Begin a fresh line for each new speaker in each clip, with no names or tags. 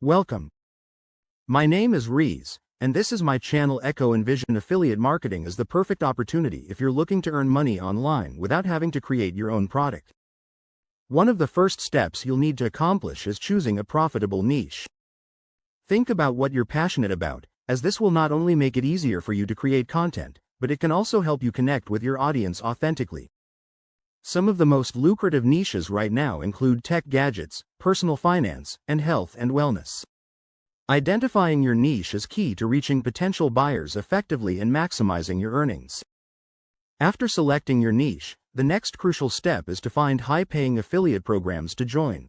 Welcome. My name is Rees, and this is my channel. Echo Envision Affiliate Marketing is the perfect opportunity if you're looking to earn money online without having to create your own product. One of the first steps you'll need to accomplish is choosing a profitable niche. Think about what you're passionate about, as this will not only make it easier for you to create content, but it can also help you connect with your audience authentically. Some of the most lucrative niches right now include tech gadgets, personal finance, and health and wellness. Identifying your niche is key to reaching potential buyers effectively and maximizing your earnings. After selecting your niche, the next crucial step is to find high-paying affiliate programs to join.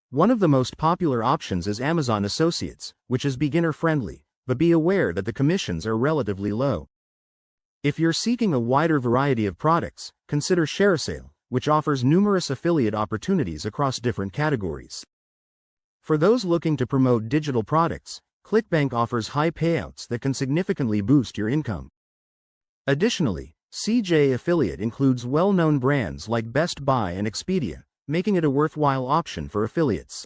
One of the most popular options is Amazon Associates, which is beginner-friendly, but be aware that the commissions are relatively low. If you're seeking a wider variety of products, consider ShareASale, which offers numerous affiliate opportunities across different categories. For those looking to promote digital products, ClickBank offers high payouts that can significantly boost your income. Additionally, CJ Affiliate includes well-known brands like Best Buy and Expedia, making it a worthwhile option for affiliates.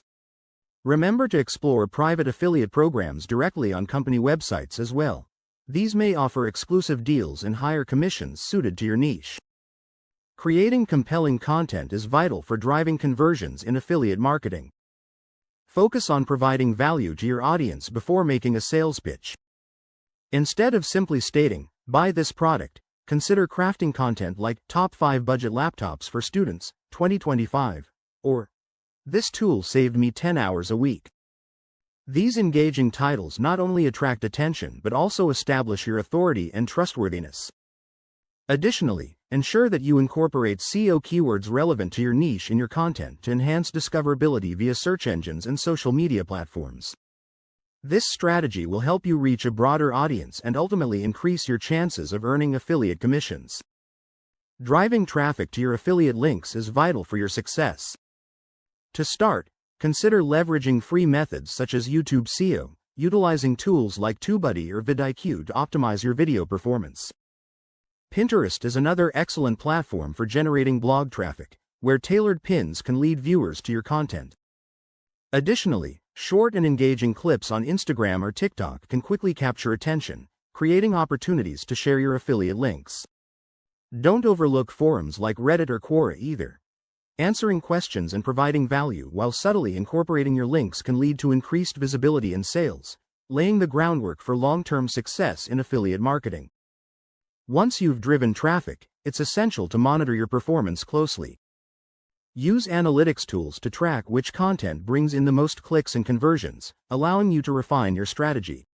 Remember to explore private affiliate programs directly on company websites as well. These may offer exclusive deals and higher commissions suited to your niche. Creating compelling content is vital for driving conversions in affiliate marketing. Focus on providing value to your audience before making a sales pitch. Instead of simply stating, "Buy this product," consider crafting content like "Top 5 Budget Laptops for Students, 2025," or "This tool saved me 10 hours a week." These engaging titles not only attract attention but also establish your authority and trustworthiness. Additionally, ensure that you incorporate SEO keywords relevant to your niche in your content to enhance discoverability via search engines and social media platforms. This strategy will help you reach a broader audience and ultimately increase your chances of earning affiliate commissions. Driving traffic to your affiliate links is vital for your success. To start, consider leveraging free methods such as YouTube SEO, utilizing tools like TubeBuddy or vidIQ to optimize your video performance. Pinterest is another excellent platform for generating blog traffic, where tailored pins can lead viewers to your content. Additionally, short and engaging clips on Instagram or TikTok can quickly capture attention, creating opportunities to share your affiliate links. Don't overlook forums like Reddit or Quora either. Answering questions and providing value while subtly incorporating your links can lead to increased visibility and sales, laying the groundwork for long-term success in affiliate marketing. Once you've driven traffic, it's essential to monitor your performance closely. Use analytics tools to track which content brings in the most clicks and conversions, allowing you to refine your strategy.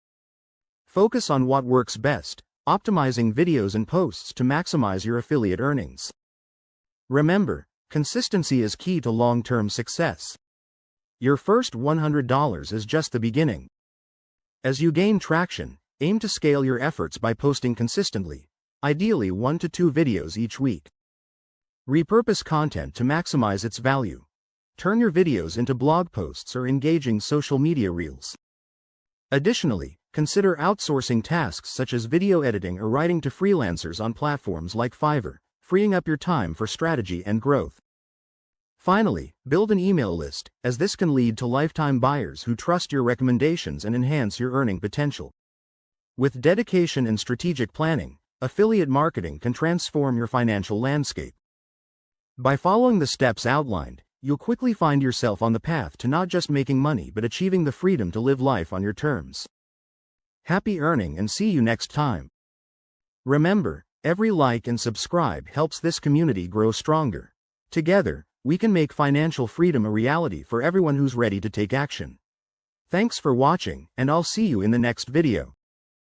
Focus on what works best, optimizing videos and posts to maximize your affiliate earnings. Remember, consistency is key to long-term success. Your first $100 is just the beginning. As you gain traction, aim to scale your efforts by posting consistently, ideally 1 to 2 videos each week. Repurpose content to maximize its value. Turn your videos into blog posts or engaging social media reels. Additionally, consider outsourcing tasks such as video editing or writing to freelancers on platforms like Fiverr, freeing up your time for strategy and growth. Finally, build an email list, as this can lead to lifetime buyers who trust your recommendations and enhance your earning potential. With dedication and strategic planning, affiliate marketing can transform your financial landscape. By following the steps outlined, you'll quickly find yourself on the path to not just making money but achieving the freedom to live life on your terms. Happy earning and see you next time. Remember, every like and subscribe helps this community grow stronger. Together, we can make financial freedom a reality for everyone who's ready to take action. Thanks for watching, and I'll see you in the next video.